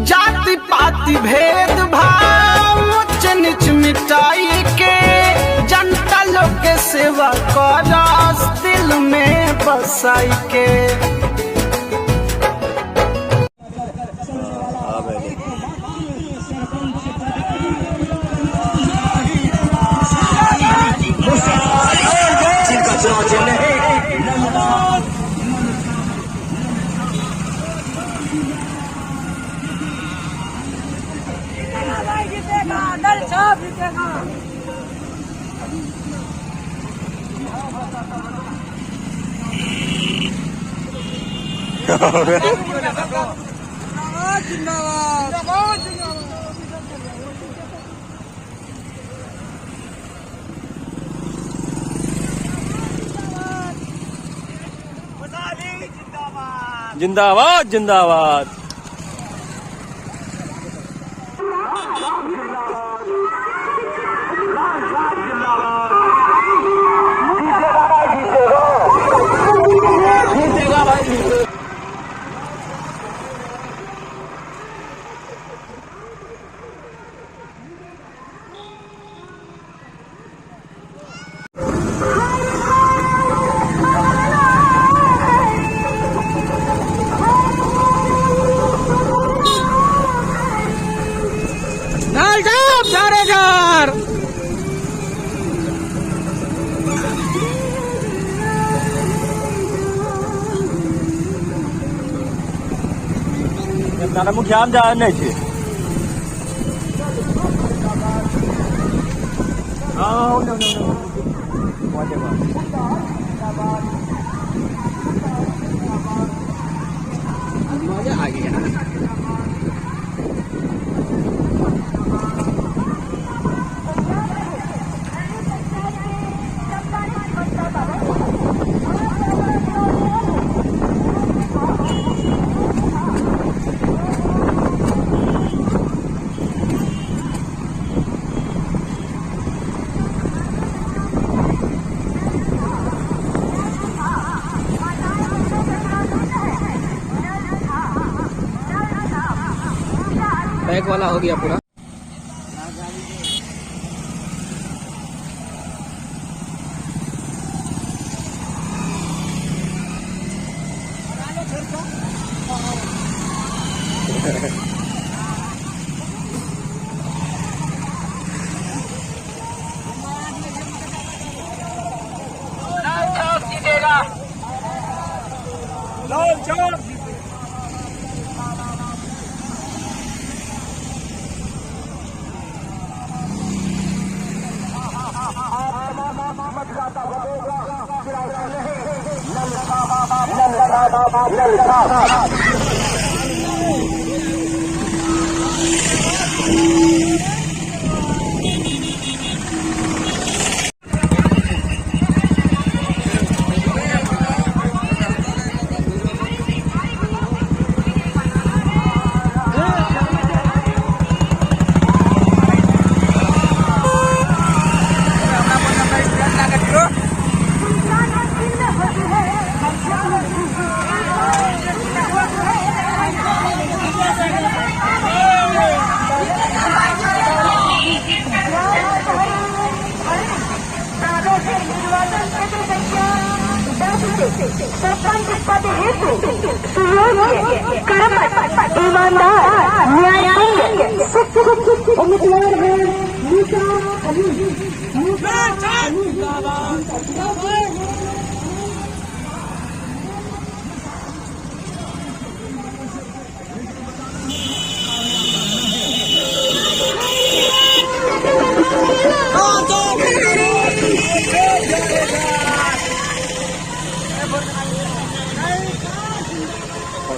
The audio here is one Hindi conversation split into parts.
जाति पाति भेद भाव उच्च नीच मिटाई के जनता लोग के सेवा करस दिल में बसाई के। जिंदाबाद जिंदाबाद। तारा मुखिया जा नहीं छे। मजा आ गया। बैक वाला हो गया पूरा। सरपंच पद हेतु सुयोग्य, कर्मठ, ईमानदार, न्यायपूर्ण, शिक्षित उम्मीदवार है मूसा अली।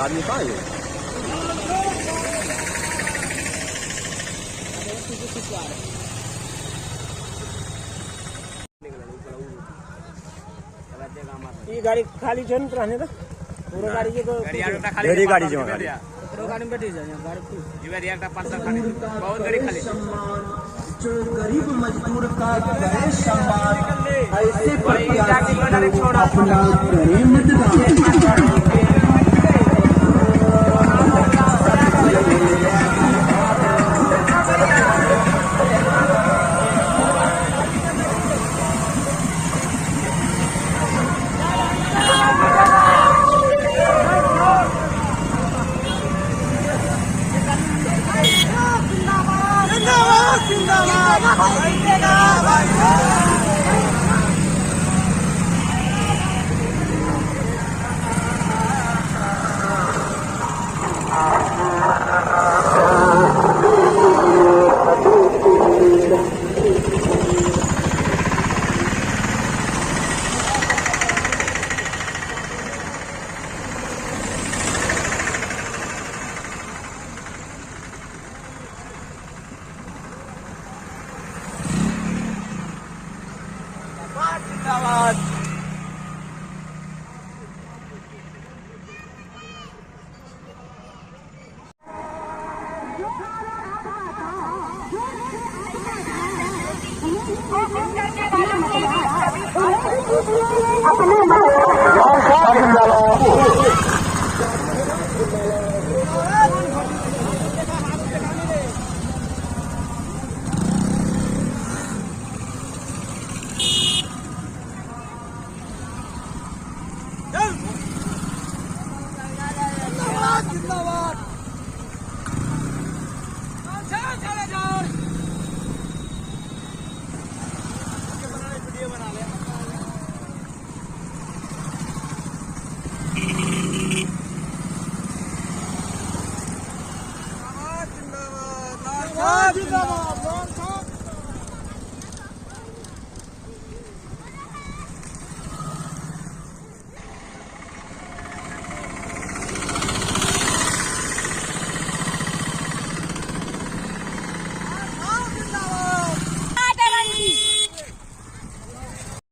आदमी कहाँ है? ये गाड़ी खाली जो रहने दो पूरा गाड़ी के गाड़ी गाड़ी जो पूरा गाड़ी में बैठी जाए गाड़ी फुल ये गाड़ी का 5 खाली बहुत गाड़ी खाली जो गरीब मजदूर का करे सम्मान ऐसे प्रत्याशी को अपना करे मतदान।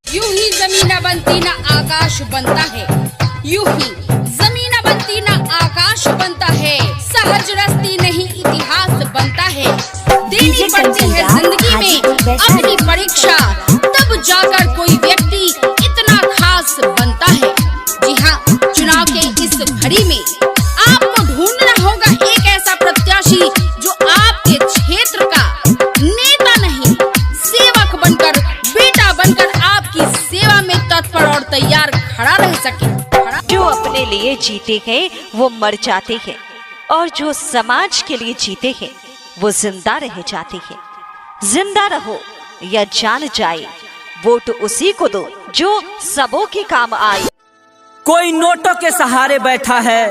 यूं ही जमीन बनती ना आकाश बनता है, यूं ही जमीन बनती ना आकाश बनता है, सहज रस्ती नहीं इतिहास बनता है। देनी पड़ती है जिंदगी में अपनी परीक्षा, तब जाकर कोई व्यक्ति इतना खास बनता है। जी हाँ, चुनाव के इस घड़ी में आपको ढूंढना होगा एक ऐसा प्रत्याशी जो आपके क्षेत्र का नेता नहीं, सेवक बनकर, बेटा बनकर आपकी सेवा में तत्पर और तैयार खड़ा रह सके। जो अपने लिए जीते हैं वो मर जाते हैं, और जो समाज के लिए जीते हैं वो जिंदा रह जाते हैं। जिंदा रहो या जान जाए, वोट उसी को दो जो सबों के काम आए। कोई नोटों के सहारे बैठा है,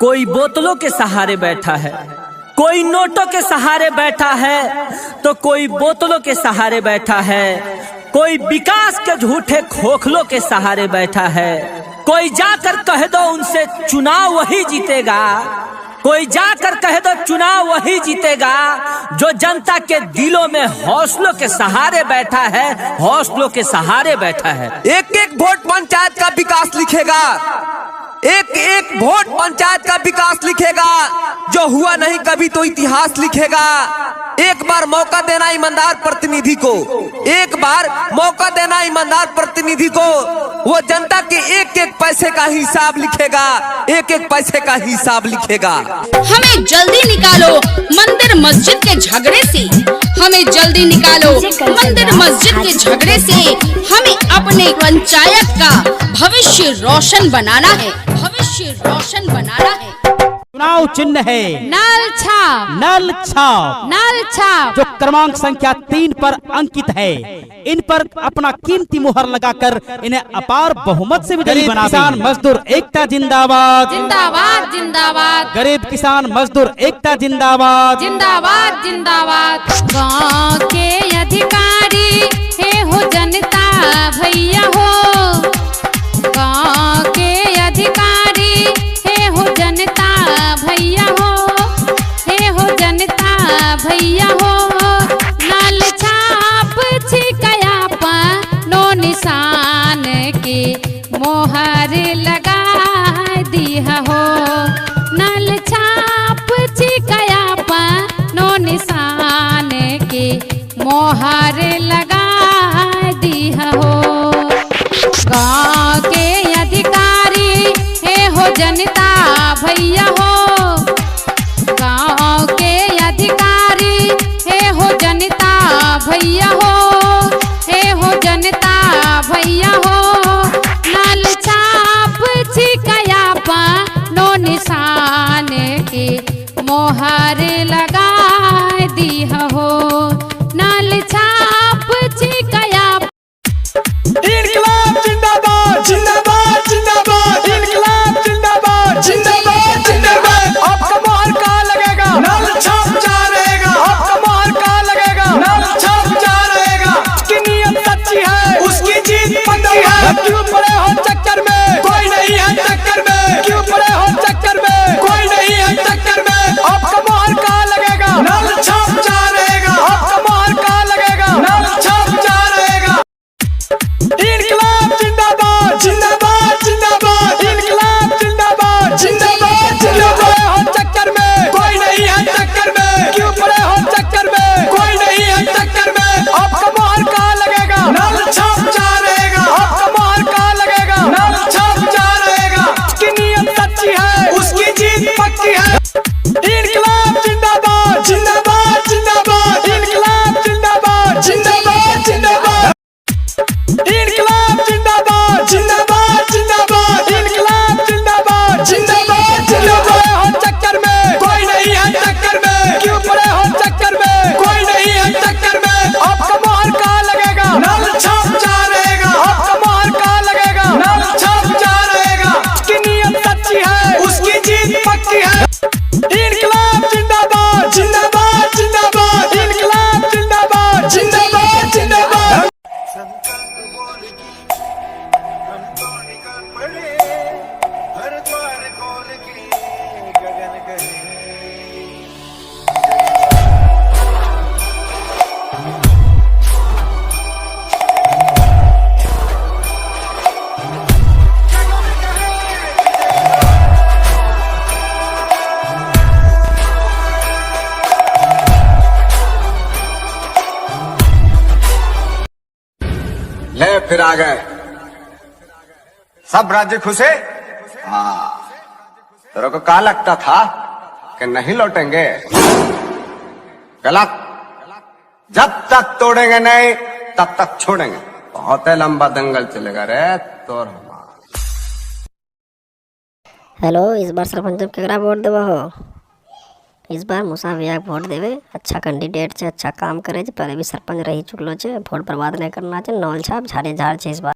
कोई बोतलों के सहारे बैठा है, कोई नोटों के सहारे बैठा है तो कोई बोतलों के सहारे बैठा है, कोई विकास के झूठे खोखलों के सहारे बैठा है। कोई जाकर कह दो उनसे चुनाव वही जीतेगा, कोई जाकर कह दो चुनाव वही जीतेगा जो जनता के दिलों में हौसलों के सहारे बैठा है, हौसलों के सहारे बैठा है। एक एक वोट पंचायत का विकास लिखेगा, एक एक वोट पंचायत का विकास लिखेगा, जो हुआ नहीं कभी तो इतिहास लिखेगा। एक बार मौका देना ईमानदार प्रतिनिधि को, एक बार मौका देना ईमानदार प्रतिनिधि को, वो जनता के एक एक पैसे का हिसाब लिखेगा, एक एक पैसे का हिसाब लिखेगा। हमें जल्दी निकालो मंदिर मस्जिद के झगड़े से, हमें जल्दी निकालो मंदिर मस्जिद के झगड़े से। हमें अपने पंचायत का भविष्य रोशन बनाना है, भविष्य रोशन बनाना है। चुनाव चिन्ह है नल छाप, नल छाप, नल छाप, जो क्रमांक संख्या 3 पर अंकित है। इन पर अपना कीमती मुहर लगाकर इन्हें अपार बहुमत से विजयी बनावे। किसान मजदूर एकता जिंदाबाद, जिंदाबाद जिंदाबाद, गरीब किसान मजदूर एकता जिंदाबाद, जिंदाबाद जिंदाबाद। गाँव के अधिकारी हे हो जनता भैया हो, गाँव के अधिकारी हे हो जनता भैया हो, हे हो जनता भैया हो। लाल छाप छिकया नो निशान के मोहर लगा दिया हो, नल छाप छिकया नो निशान के मोहर लगा दिया हो। गाँव के अधिकारी हे हो जनता भैया हो, गाँव के अधिकारी हे हो जनता भैया हो, हे हो जनता भैया हो। लाल छाप छिकया नो निशान के मोहर लगा दिया हो, फिर आ गए। सब राज्य खुश है? हाँ। तेरे को क्या लगता था कि नहीं लौटेंगे? गलत। जब तक तोड़ेंगे नहीं तब तक छोड़ेंगे। बहुत लंबा दंगल चलेगा रे तोर हमारा। हेलो, इस बार सरपंच केकरा वोट देवा हो? इस बार मुसा भैया वोट देवे। अच्छा कैंडिडेट छे, अच्छा काम करे छे, पहले भी सरपंच रही चुकलो छे। वोट बर्बाद नहीं करना छे। नौल छाप झाड़े झाड़ छे इस बार।